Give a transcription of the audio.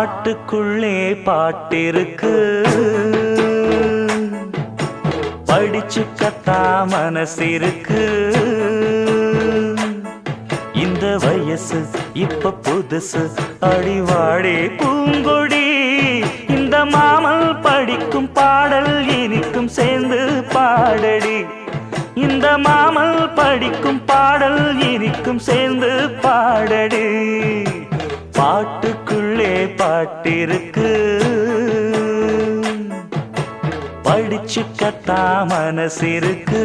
பாட்டுக்குள்ளே பாட்டிருக்கு, படிச்சுக்கத்தா மனசிருக்கு. இந்த வயசு இப்ப புதுசு, அடிவாடி பூங்கொடி. இந்த மாமல் படிக்கும் பாடல் இனிக்கும் சேர்ந்து பாடடி. இந்த மாமல் படிக்கும் பாடல் இனிக்கும் சேர்ந்து பாடடி. பாட்டுக்குள்ளே பாட்டிருக்கு, படிச்சுக்கத்தா மனசிருக்கு.